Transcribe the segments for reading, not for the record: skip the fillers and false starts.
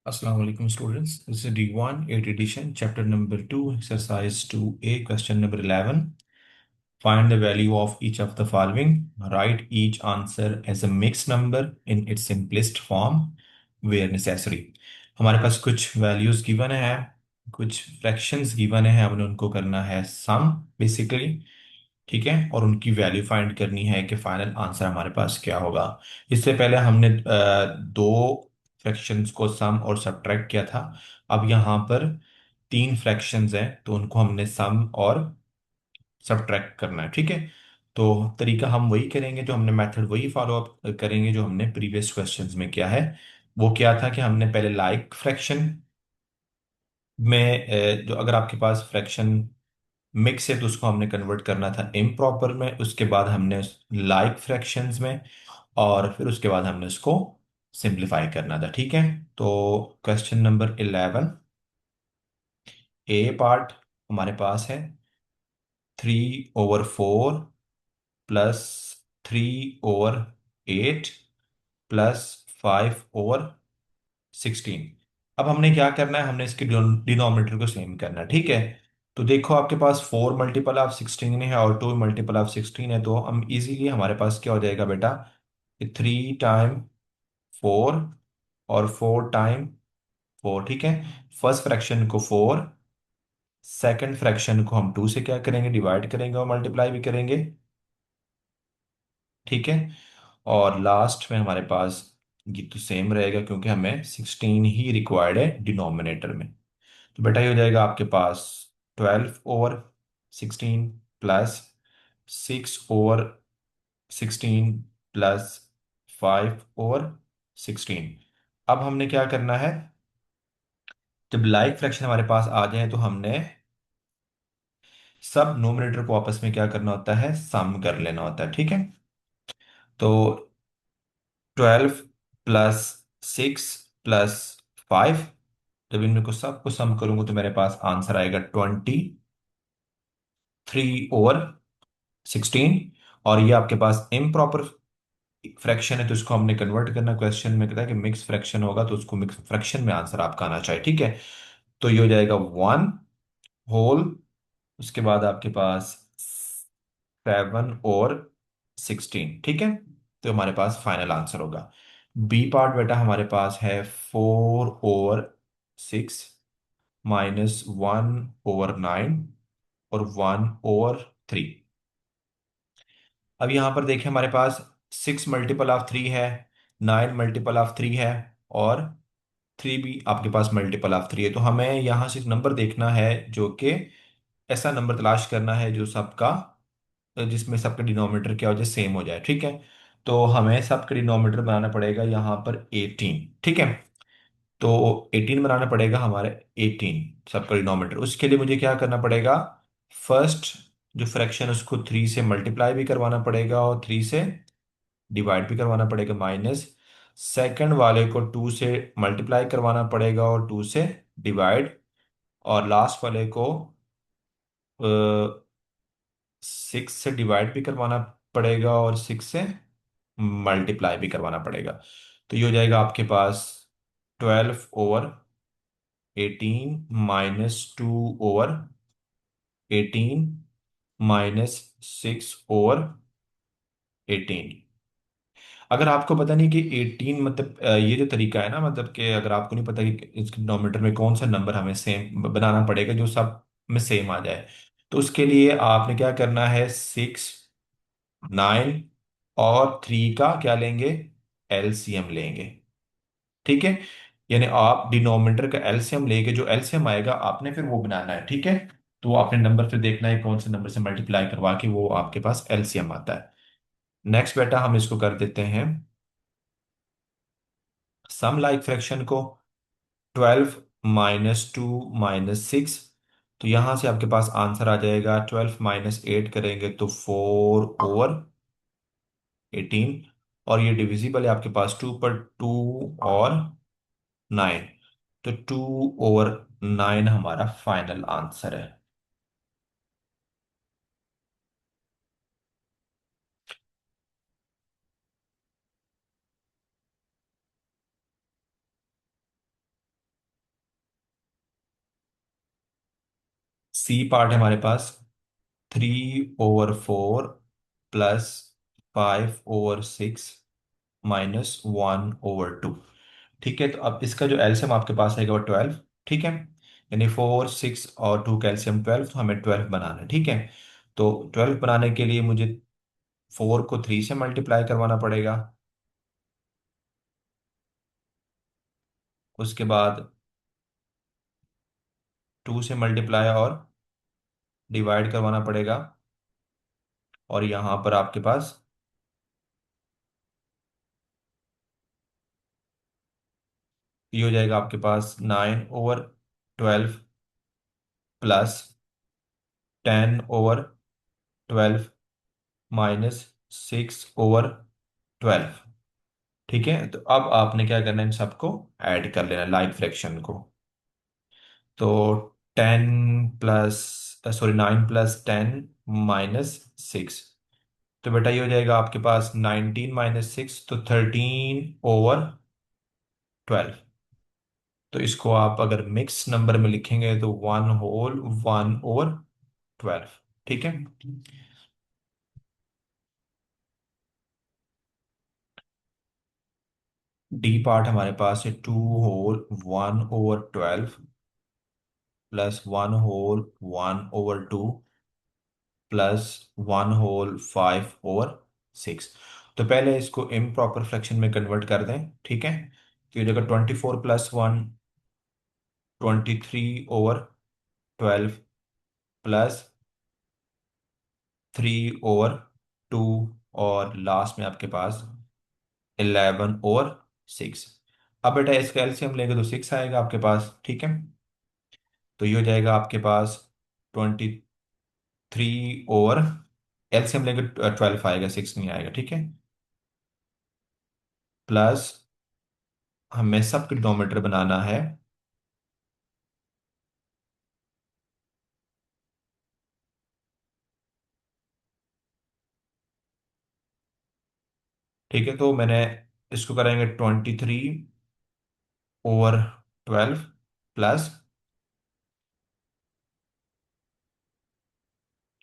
Assalamu alaikum students. This is D1 8 edition, chapter number 2, exercise 2A, question number 11. Find the value of each of the following. Write each answer as a mixed number in its simplest form where necessary. हमारे पास कुछ values given है, कुछ fractions given है, हमने उनको करना है sum basically. ठीक है, और उनकी वैल्यू फाइंड करनी है कि फाइनल आंसर हमारे पास क्या होगा। इससे पहले हमने दो फ्रैक्शंस को सम और सब्ट्रैक्ट किया था। अब यहाँ पर तीन फ्रैक्शंस हैं तो उनको हमने सम और सब्ट्रैक्ट करना है। ठीक है, तो तरीका हम वही करेंगे, जो हमने मेथड वही फॉलो अप करेंगे जो हमने प्रीवियस क्वेश्चंस में किया है। वो क्या था कि हमने पहले लाइक फ्रैक्शन में जो अगर आपके पास फ्रैक्शन मिक्स है तो उसको हमने कन्वर्ट करना था इम्प्रॉपर में, उसके बाद हमने लाइक फ्रैक्शंस में, और फिर उसके बाद हमने उसको सिंप्लीफाई करना था। ठीक है, तो क्वेश्चन नंबर 11 ए पार्ट हमारे पास है 3/4 प्लस 3/8 प्लस 5/16। अब हमने क्या करना है, हमने इसके डिनोमिनेटर को सेम करना है। ठीक है, तो देखो आपके पास 4 मल्टीपल ऑफ 16 है और 2 मल्टीपल ऑफ 16 है, तो हम इजीली हमारे पास क्या हो जाएगा बेटा, 3 टाइम 4 और 4 टाइम 4। ठीक है, फर्स्ट फ्रैक्शन को 4, सेकंड फ्रैक्शन को हम 2 से क्या करेंगे, डिवाइड करेंगे और मल्टीप्लाई भी करेंगे। ठीक है, और लास्ट में हमारे पास ये तो सेम रहेगा क्योंकि हमें 16 ही रिक्वायर्ड है डिनोमिनेटर में। तो बेटा ये हो जाएगा आपके पास 12/16 प्लस 6/16 प्लस 5/16। अब हमने क्या करना है, जब लाइक फ्रैक्शन हमारे पास आ जाए तो हमने सब नोमिनेटर को आपस में क्या करना होता है, सम कर लेना होता है। ठीक है, तो 12 प्लस 6 प्लस 5, जब इनमें को सबको सम करूंगा तो मेरे पास आंसर आएगा 23/16। और ये आपके पास इम्प्रॉपर फ्रैक्शन है तो इसको हमने कन्वर्ट करना। क्वेश्चन में कहता है कि मिक्स फ्रैक्शन होगा तो उसको मिक्स फ्रैक्शन में आंसर आपका आना चाहिए। ठीक है, तो ये हो जाएगा 1 होल, उसके बाद आपके पास 7/16। ठीक है, तो हमारे पास फाइनल आंसर होगा। बी पार्ट बेटा हमारे पास है 4/6 -1/9 और 1/3। अब यहां पर देखें हमारे पास 6 मल्टीपल ऑफ 3 है, 9 मल्टीपल ऑफ 3 है, और 3 भी आपके पास मल्टीपल ऑफ 3 है। तो हमें यहां से एक नंबर देखना है जो कि ऐसा नंबर तलाश करना है जो सबका, जिसमें सबका डिनोमिनेटर क्या हो जाए, सेम हो जाए। ठीक है, तो हमें सबका डिनोमिनेटर बनाना पड़ेगा यहाँ पर 18। ठीक है, तो 18 बनाना पड़ेगा हमारे, 18 सबका डिनोमिनेटर। उसके लिए मुझे क्या करना पड़ेगा, फर्स्ट जो फ्रैक्शन उसको 3 से मल्टीप्लाई भी करवाना पड़ेगा और 3 से डिवाइड भी करवाना पड़ेगा, माइनस सेकंड वाले को 2 से मल्टीप्लाई करवाना पड़ेगा और 2 से डिवाइड, और लास्ट वाले को 6 से डिवाइड भी करवाना पड़ेगा और 6 से मल्टीप्लाई भी करवाना पड़ेगा। तो ये हो जाएगा आपके पास 12/18 -2/18 -6/18। अगर आपको पता नहीं कि 18 मतलब ये जो तरीका है ना, मतलब कि अगर आपको नहीं पता कि इसके डिनोमिनेटर में कौन सा नंबर हमें सेम बनाना पड़ेगा जो सब में सेम आ जाए, तो उसके लिए आपने क्या करना है, 6 9 और 3 का क्या लेंगे, एलसीएम लेंगे। ठीक है, यानी आप डिनोमिनेटर का एलसीएम लेके जो एलसीएम आएगा आपने फिर वो बनाना है। ठीक है, तो वो आपने नंबर फिर देखना है कौन से नंबर से मल्टीप्लाई करवा के वो आपके पास एलसीएम आता है। नेक्स्ट बेटा हम इसको कर देते हैं सम लाइक फ्रैक्शन को, 12 -2 -6। तो यहां से आपके पास आंसर आ जाएगा, 12 - 8 करेंगे तो 4/18, और ये डिविजिबल है आपके पास 2 पर, 2 और 9, तो 2/9 हमारा फाइनल आंसर है। सी पार्ट है हमारे पास 3/4 प्लस 5/6 -1/2। ठीक है, तो अब इसका जो एलसीएम आपके पास आएगा वो 12। ठीक है, यानी 4 6 और 2 का एलसीएम 12, तो हमें 12 बनाना है। ठीक है, तो 12 बनाने के लिए मुझे 4 को 3 से मल्टीप्लाई करवाना पड़ेगा। उसके बाद 2 से मल्टीप्लाई और डिवाइड करवाना पड़ेगा। और यहाँ पर आपके पास ये हो जाएगा आपके पास 9/12 प्लस 10/12 -6/12। ठीक है, तो अब आपने क्या करना है, इन सबको ऐड कर लेना, लाइक फ्रैक्शन को। तो 9 + 10 -6। तो बेटा ये हो जाएगा आपके पास 19 - 6, तो 13/12। तो इसको आप अगर मिक्स नंबर में लिखेंगे तो 1/1/12। ठीक है, डी पार्ट हमारे पास है 2/1/12 प्लस 1/1/2 प्लस 1/5/6। तो पहले इसको इम्प्रॉपर फ्रैक्शन में कन्वर्ट कर दें। ठीक है, तो ये जगह 24 + 1 23/12 प्लस 3/2 और लास्ट में आपके पास 11/6। अब बेटा इसका एलसीएम लेंगे तो 6 आएगा आपके पास। ठीक है, तो ये हो जाएगा आपके पास 23 एलसीएम लेंगे 12 आएगा, 6 नहीं आएगा। ठीक है, प्लस हमें सब डिनोमिनेटर बनाना है। ठीक है, तो मैंने इसको करेंगे 23/12 प्लस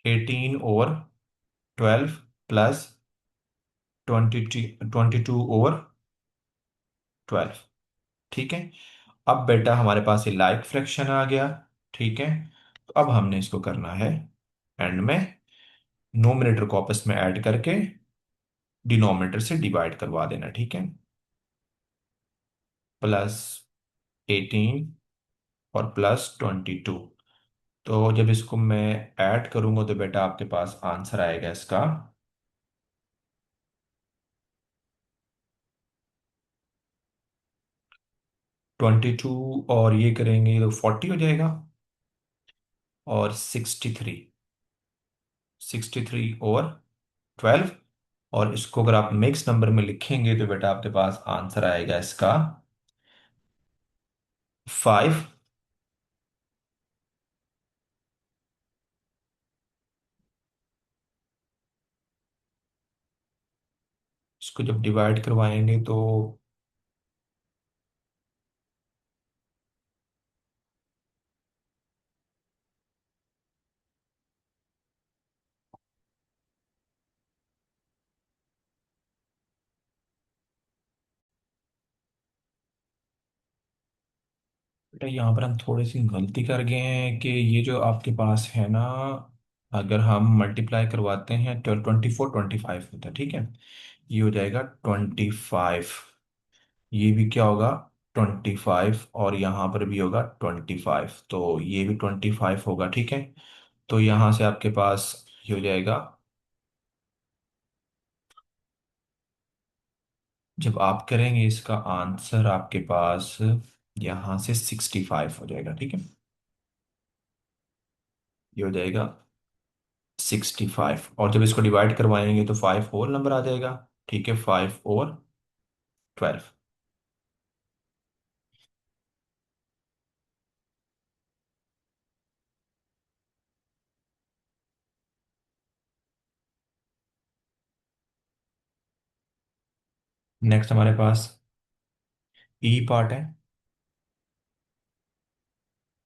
18/12 प्लस 22/12। ठीक है, अब बेटा हमारे पास ये लाइक फ्रैक्शन आ गया। ठीक है, तो अब हमने इसको करना है एंड में नोमिनेटर को आपस में ऐड करके डिनोमिनेटर से डिवाइड करवा देना। ठीक है, +18 और +22। तो जब इसको मैं ऐड करूंगा तो बेटा आपके पास आंसर आएगा इसका 22, और ये करेंगे तो 40 हो जाएगा, और 63 और 12। और इसको अगर आप मिक्स नंबर में लिखेंगे तो बेटा आपके पास आंसर आएगा इसका 5। इसको जब डिवाइड करवाएंगे तो बेटा यहाँ पर हम थोड़ी सी गलती कर गए हैं कि ये जो आपके पास है ना, अगर हम मल्टीप्लाई करवाते हैं तो 24 25 होता है। ठीक है, ये हो जाएगा 25। ये भी क्या होगा, 25, और यहाँ पर भी होगा 25, तो ये भी 25 होगा। ठीक है, तो यहाँ से आपके पास ये हो जाएगा, जब आप करेंगे इसका आंसर आपके पास यहाँ से 65 हो जाएगा। ठीक है, ये हो जाएगा 65, और जब इसको डिवाइड करवाएंगे तो 5 और नंबर आ जाएगा। ठीक है, 5/12। नेक्स्ट हमारे पास ई पार्ट है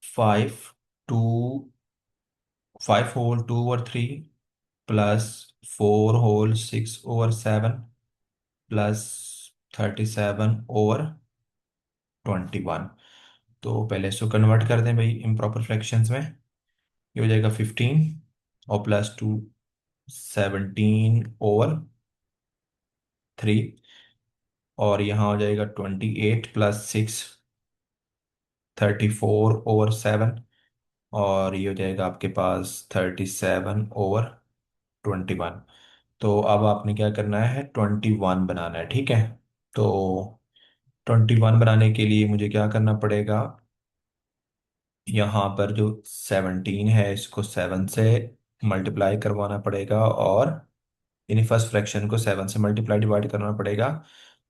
5/2 5 होल 2/3 प्लस 4 होल 6/7 प्लस 37/21। तो पहले इसको कन्वर्ट कर दें भाई इम्प्रॉपर फ्रैक्शंस में। ये हो जाएगा 15 और +2 17/3। और यहाँ हो जाएगा 28 +6 34/7। और ये हो जाएगा आपके पास 37/21। तो अब आपने क्या करना है, 21 बनाना है, ठीक है। तो 21 बनाने के लिए मुझे क्या करना पड़ेगा, यहाँ पर जो 17 है इसको 7 से मल्टीप्लाई करवाना पड़ेगा, और यानी फर्स्ट फ्रैक्शन को 7 से मल्टीप्लाई डिवाइड करना पड़ेगा।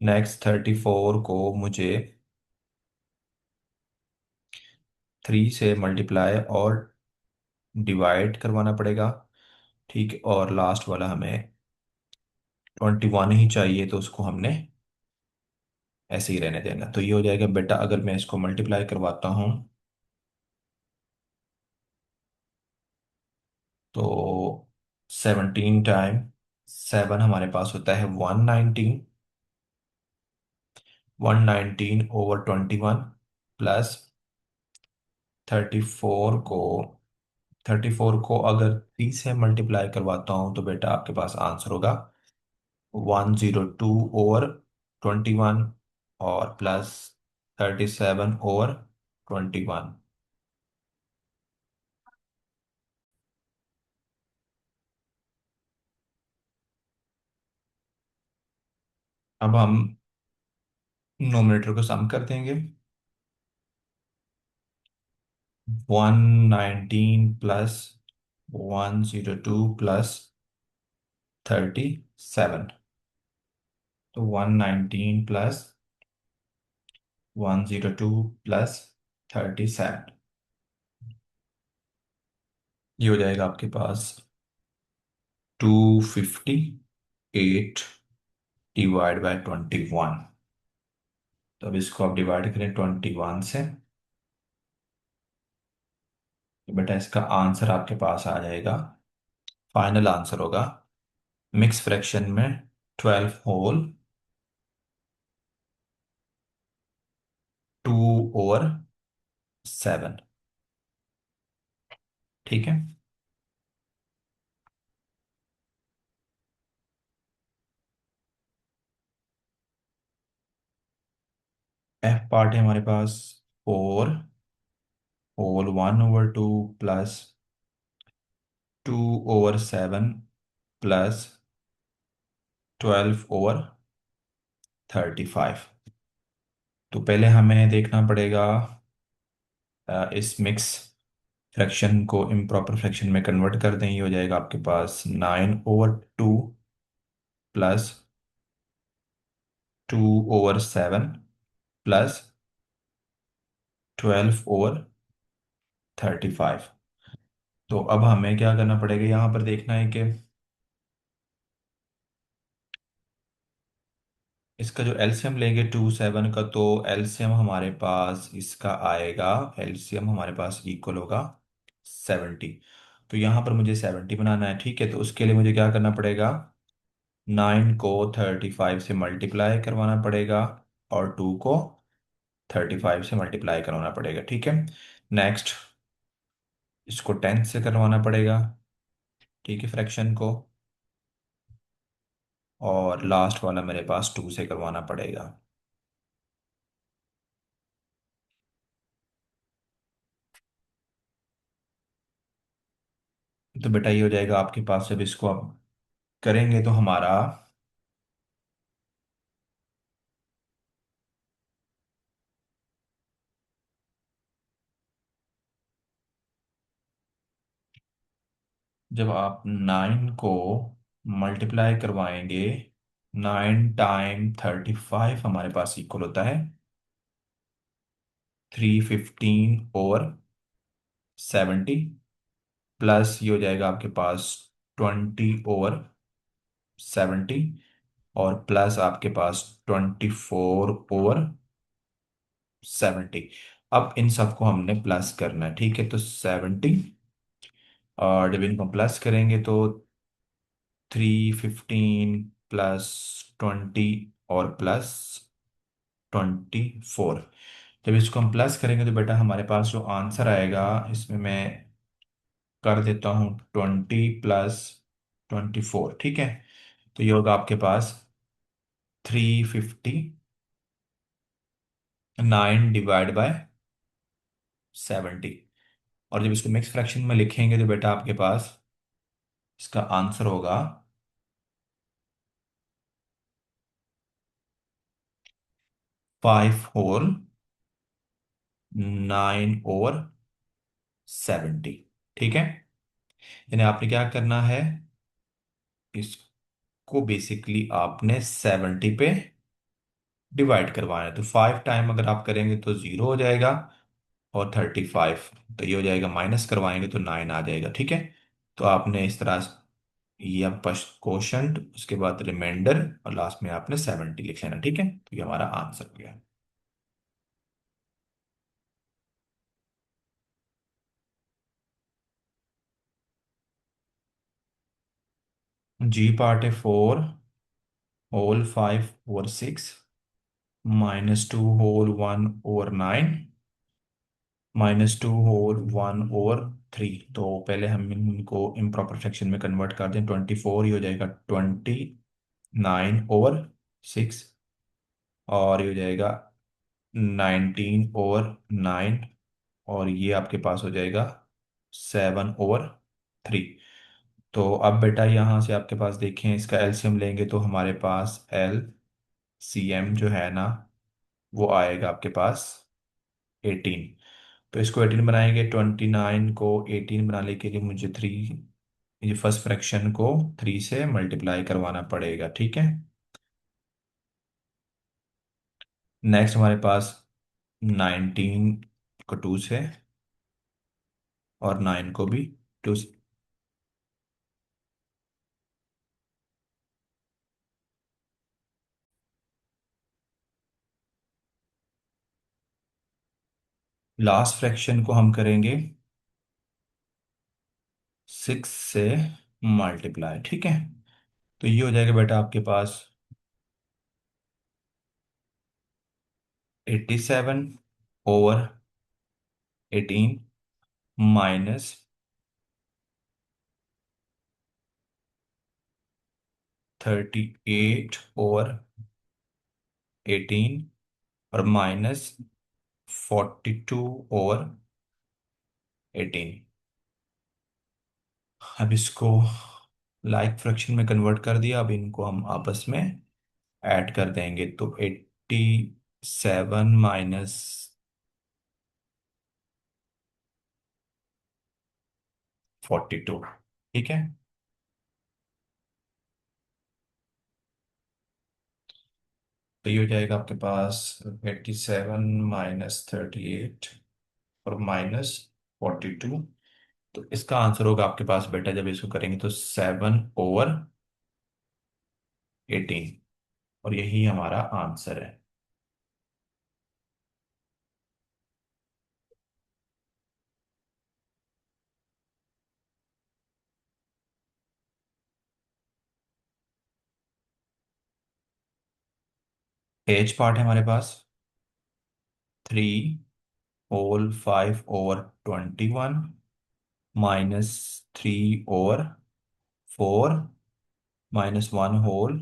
नेक्स्ट 34 को मुझे 3 से मल्टीप्लाई और डिवाइड करवाना पड़ेगा, ठीक है। और लास्ट वाला हमें 21 ही चाहिए, तो उसको हमने ऐसे ही रहने देना। तो ये हो जाएगा बेटा, अगर मैं इसको मल्टीप्लाई करवाता हूँ तो 17 टाइम 7 हमारे पास होता है 119। 119/21 प्लस 34 को अगर 3 से मल्टीप्लाई करवाता हूँ तो बेटा आपके पास आंसर होगा 102/21 और प्लस 37/21। अब हम नोमिनेटर को सम कर देंगे। 119 +102 +37। तो 119 +102 +37, ये हो जाएगा आपके पास 258 डिवाइड बाय 21। तो अब इसको आप डिवाइड करें 21 से, तो बेटा इसका आंसर आपके पास आ जाएगा, फाइनल आंसर होगा मिक्स फ्रैक्शन में 12/2/7, ठीक है। एफ पार्ट है हमारे पास 4 होल 1/2 +2/7 +12/35। तो पहले हमें देखना पड़ेगा इस मिक्स फ्रैक्शन को इम्प्रॉपर फ्रैक्शन में कन्वर्ट कर दें। ये हो जाएगा आपके पास 9/2 +2/7 +12/35। तो अब हमें क्या करना पड़ेगा, यहाँ पर देखना है कि इसका जो एलसीएम लेंगे 2 7 का, तो एलसीएम हमारे पास इसका आएगा, एलसीएम हमारे पास इक्वल होगा 70। तो यहाँ पर मुझे 70 बनाना है, ठीक है। तो उसके लिए मुझे क्या करना पड़ेगा, 9 को 35 से मल्टीप्लाई करवाना पड़ेगा, और 2 को 35 से मल्टीप्लाई करवाना पड़ेगा, ठीक है। नेक्स्ट इसको 10 से करवाना पड़ेगा, ठीक है, फ्रैक्शन को। और लास्ट वाला मेरे पास 2 से करवाना पड़ेगा। तो बेटा ये हो जाएगा आपके पास, जब इसको आप करेंगे तो हमारा जब आप 9 को मल्टीप्लाई करवाएंगे, 9 टाइम 35 हमारे पास इक्वल होता है 315/70, प्लस ये हो जाएगा आपके पास 20/70, और प्लस आपके पास 24/70। अब इन सबको हमने प्लस करना है, ठीक है। तो 70 और जब इनको प्लस करेंगे तो 315 प्लस 20 और प्लस 24। जब इसको हम प्लस करेंगे तो बेटा हमारे पास जो आंसर आएगा, इसमें मैं कर देता हूँ 20 प्लस 24, ठीक है। तो ये होगा आपके पास 359 डिवाइड बाय 70। और जब इसको मिक्स फ्रैक्शन में लिखेंगे तो बेटा आपके पास इसका आंसर होगा 5 होल 9 ओवर 70। ठीक है। यानी आपने क्या करना है, इसको बेसिकली आपने 70 पे डिवाइड करवाना है। तो 5 टाइम अगर आप करेंगे तो 0 हो जाएगा, और 35, तो ये हो जाएगा, माइनस करवाएंगे तो 9 आ जाएगा। ठीक है। तो आपने इस तरह ये आपका क्वोशंट, उसके बाद रिमाइंडर, और लास्ट में आपने 70 लिख लेना। ठीक है, तो ये हमारा आंसर हो गया। जी पार्ट है 4 whole 5 over 6 -2 whole 1 over 9 -2 whole 1 over 3। तो पहले हम इनको इम्प्रॉपर फ्रैक्शन में कन्वर्ट कर दें। 24 ही हो जाएगा 29 ओवर 6, और ये हो जाएगा 19 ओवर 9, और ये आपके पास हो जाएगा 7 ओवर 3। तो अब बेटा यहाँ से आपके पास देखें, इसका एलसीएम लेंगे तो हमारे पास एल सी एम जो है ना, वो आएगा आपके पास 18। तो इसको 18 बनाएंगे, 29 को 18 बनाने के लिए मुझे ये फर्स्ट फ्रैक्शन को 3 से मल्टीप्लाई करवाना पड़ेगा। ठीक है। नेक्स्ट हमारे पास 19 को 2 से, और 9 को भी 2 से। लास्ट फ्रैक्शन को हम करेंगे 6 से मल्टीप्लाई। ठीक है। तो ये हो जाएगा बेटा आपके पास 87 ओवर 18 -38 ओवर 18, और -42 ओवर 18। अब इसको लाइक फ्रैक्शन में कन्वर्ट कर दिया। अब इनको हम आपस में ऐड कर देंगे, तो 87 -42। ठीक है। तो ये हो जाएगा आपके पास 87 - 38 और -42। तो इसका आंसर होगा आपके पास बेटा, जब इसको करेंगे तो 7 ओवर 18, और यही हमारा आंसर है। एज पार्ट है हमारे पास 3 whole 5 over 21 -3 over 4 -1 whole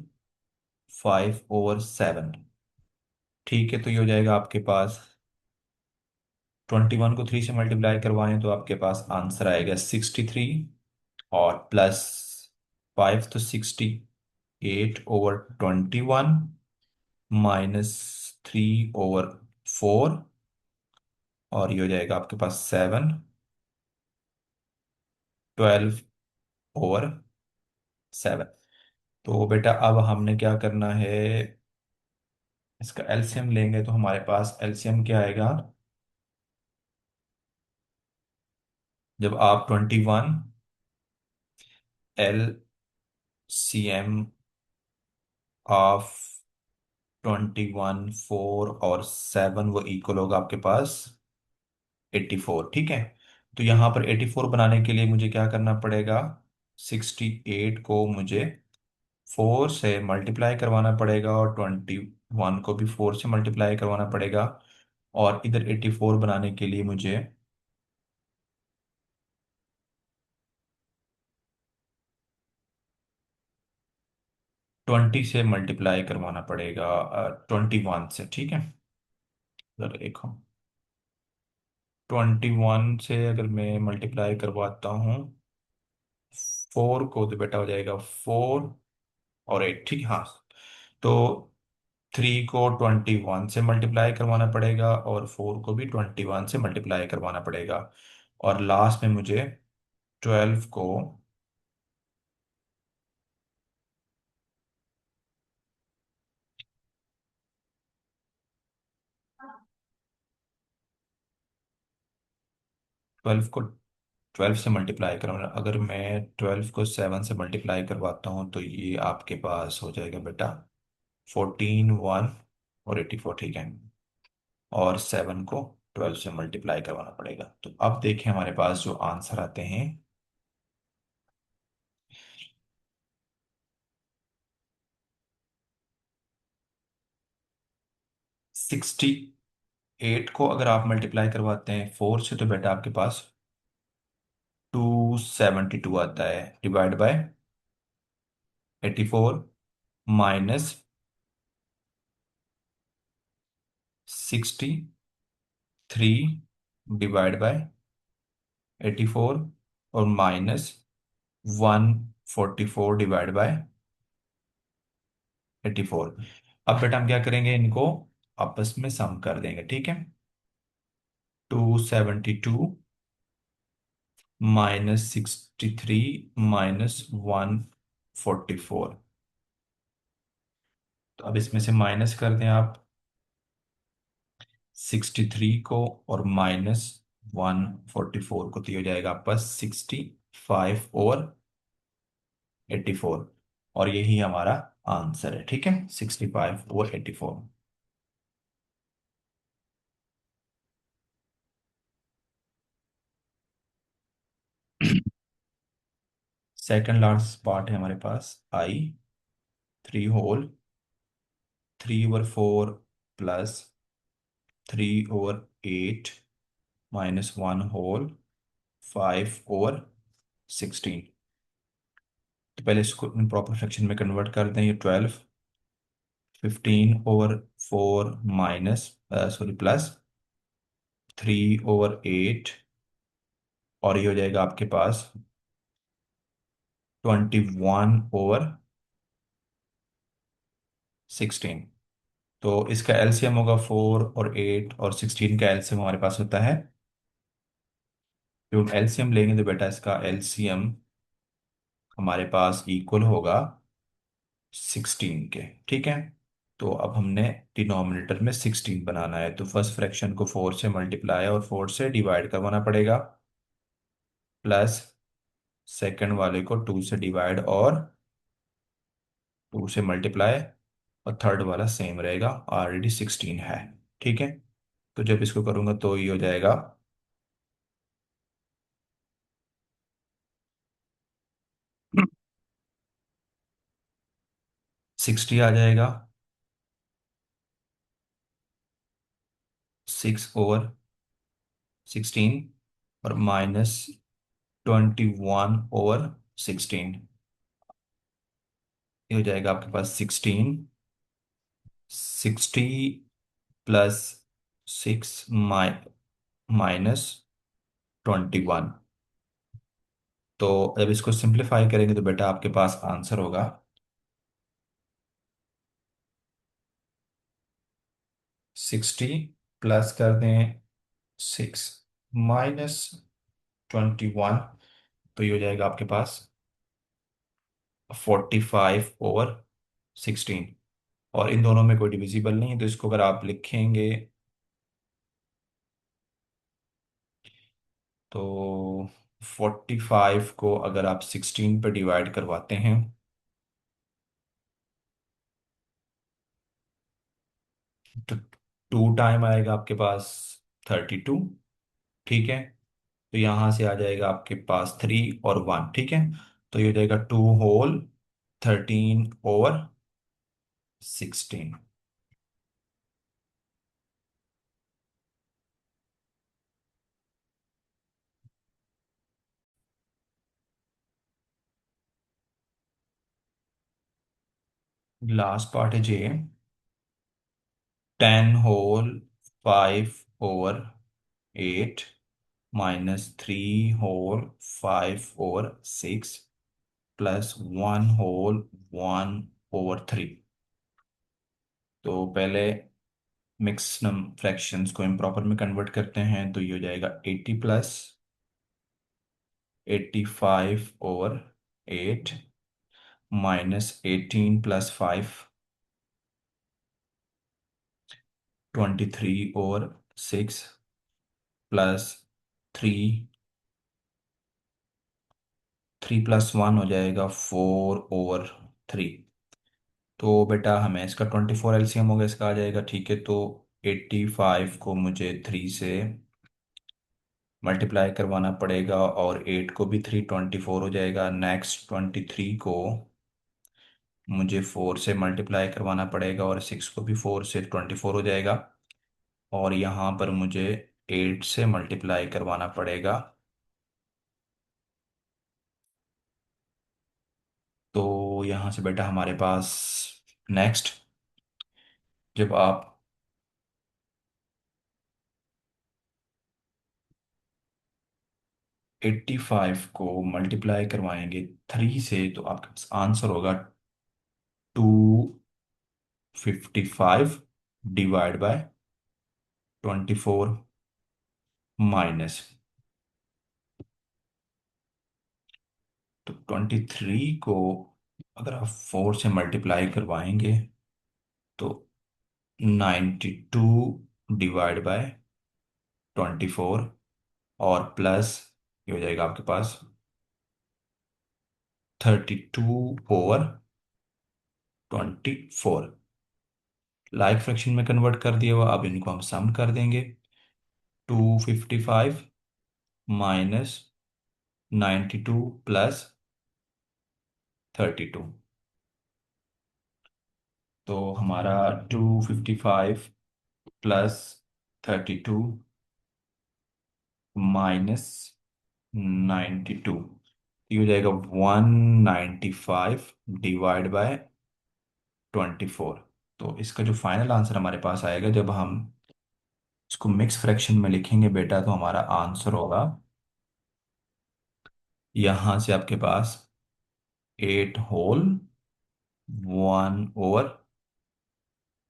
5 over 7। ठीक है। तो ये हो जाएगा आपके पास, 21 को 3 से मल्टीप्लाई करवाएं तो आपके पास आंसर आएगा 63, और +5 तो 68 ओवर 21 -3 ओवर 4, और ये हो जाएगा आपके पास 7 12 ओवर 7। तो बेटा अब हमने क्या करना है, इसका एलसीएम लेंगे तो हमारे पास एलसीएम क्या आएगा, जब आप 21 एलसीएम ऑफ 21 4 और 7, वो इक्वल होगा आपके पास 84। ठीक है। तो यहाँ पर 84 बनाने के लिए मुझे क्या करना पड़ेगा, 68 को मुझे 4 से मल्टीप्लाई करवाना पड़ेगा और 21 को भी 4 से मल्टीप्लाई करवाना पड़ेगा। और इधर 84 बनाने के लिए मुझे 20 से मल्टीप्लाई करवाना पड़ेगा, 21 से, ठीक है। जरा देखो, 21 से अगर मैं मल्टीप्लाई करवाता हूँ 4 को, तो बेटा हो जाएगा 4 और 8, ठीक है, हाँ। तो 3 को 21 से मल्टीप्लाई करवाना पड़ेगा और 4 को भी 21 से मल्टीप्लाई करवाना पड़ेगा। और लास्ट में मुझे 12 को 12 से मल्टीप्लाई करवाना। अगर मैं 12 को 7 से मल्टीप्लाई करवाता हूँ तो ये आपके पास हो जाएगा बेटा 14 1 और 84, ठीक है। और 7 को 12 से मल्टीप्लाई करवाना पड़ेगा। तो अब देखें हमारे पास जो आंसर आते हैं, 68 को अगर आप मल्टीप्लाई करवाते हैं 4 से तो बेटा आपके पास 272 आता है, divide by 84 minus 63 divide by 84 और माइनस 144 डिवाइड बाय 84। अब बेटा हम क्या करेंगे, इनको आपस में सम कर देंगे, ठीक है। 272 माइनस 63 माइनस 144। तो अब इसमें से माइनस कर दें आप 63 को और माइनस 144 को, तो ये हो जाएगा आपका 65 और 84। और यही हमारा आंसर है, ठीक है, 65 और 84। सेकंड लास्ट पार्ट है हमारे पास, आई 3 होल 3/4 प्लस 3/8 माइनस 1 होल 5/16। तो पहले इसको प्रॉपर फ्रैक्शन में कन्वर्ट कर दें, ये 12 15/4 माइनस सॉरी प्लस 3/8, और ये हो जाएगा आपके पास 21/16। तो इसका एलसीएम होगा 4 और 8 और 16 का एलसीएम हमारे पास होता है। जो एलसीएम लेंगे तो बेटा इसका एलसीएम हमारे पास इक्वल होगा 16 के, ठीक है। तो अब हमने डिनोमिनेटर में 16 बनाना है, तो फर्स्ट फ्रैक्शन को 4 से मल्टीप्लाई और 4 से डिवाइड करवाना पड़ेगा, प्लस सेकंड वाले को 2 से डिवाइड और 2 से मल्टीप्लाई, और थर्ड वाला सेम रहेगा, ऑलरेडी 16 है, ठीक है। तो जब इसको करूंगा तो ये हो जाएगा 60 आ जाएगा, 6/16 और माइनस 21/16। ये हो जाएगा आपके पास 16, 60 प्लस 6 माइनस 21। तो जब इसको सिंप्लीफाई करेंगे तो बेटा आपके पास आंसर होगा 60 प्लस कर दें 6 माइनस 21, तो ये हो जाएगा आपके पास 45/16। और इन दोनों में कोई डिविजिबल नहीं है, तो इसको अगर आप लिखेंगे तो 45 को अगर आप 16 पे डिवाइड करवाते हैं तो 2 टाइम आएगा आपके पास 32, ठीक है। तो यहाँ से आ जाएगा आपके पास 3 और 1, ठीक है। तो ये हो जाएगा 2 होल 13/16। लास्ट पार्ट है जे, 10 होल 5/8 -3 होल 5/6 +1 होल 1/3। तो पहले मिक्स नम फ्रैक्शंस को इम्प्रॉपर में कन्वर्ट करते हैं, तो ये हो जाएगा 80 + 85/8 -18 + 5 23/6 +3, 3 + 1 हो जाएगा 4/3। तो बेटा हमें इसका 24 एलसीएम होगा, इसका आ जाएगा, ठीक है। तो 85 को मुझे 3 से मल्टीप्लाई करवाना पड़ेगा, और 8 को भी 3, 24 हो जाएगा। नेक्स्ट 23 को मुझे 4 से मल्टीप्लाई करवाना पड़ेगा, और 6 को भी 4 से 24 हो जाएगा। और यहाँ पर मुझे 8 से मल्टीप्लाई करवाना पड़ेगा। तो यहाँ से बेटा हमारे पास नेक्स्ट, जब आप 85 को मल्टीप्लाई करवाएंगे 3 से, तो आपके पास आंसर होगा 255/24 माइनस। तो 23 को अगर आप 4 से मल्टीप्लाई करवाएंगे तो 92/24, और प्लस ये हो जाएगा आपके पास 32/24। लाइक फ्रैक्शन में कन्वर्ट कर दिया हुआ, अब इनको हम सम कर देंगे। 255 - 92 + 32। तो हमारा 255 + 32 -92, ये हो जाएगा 195/24। तो इसका जो फाइनल आंसर हमारे पास आएगा, जब हम इसको मिक्स फ्रैक्शन में लिखेंगे बेटा, तो हमारा आंसर होगा यहां से आपके पास 8 होल 1/8,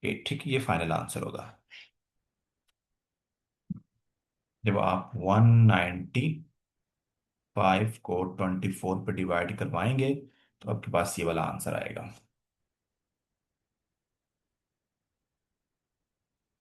ठीक है। ये फाइनल आंसर होगा जब आप 195 को 24 पे डिवाइड करवाएंगे, तो आपके पास ये वाला आंसर आएगा।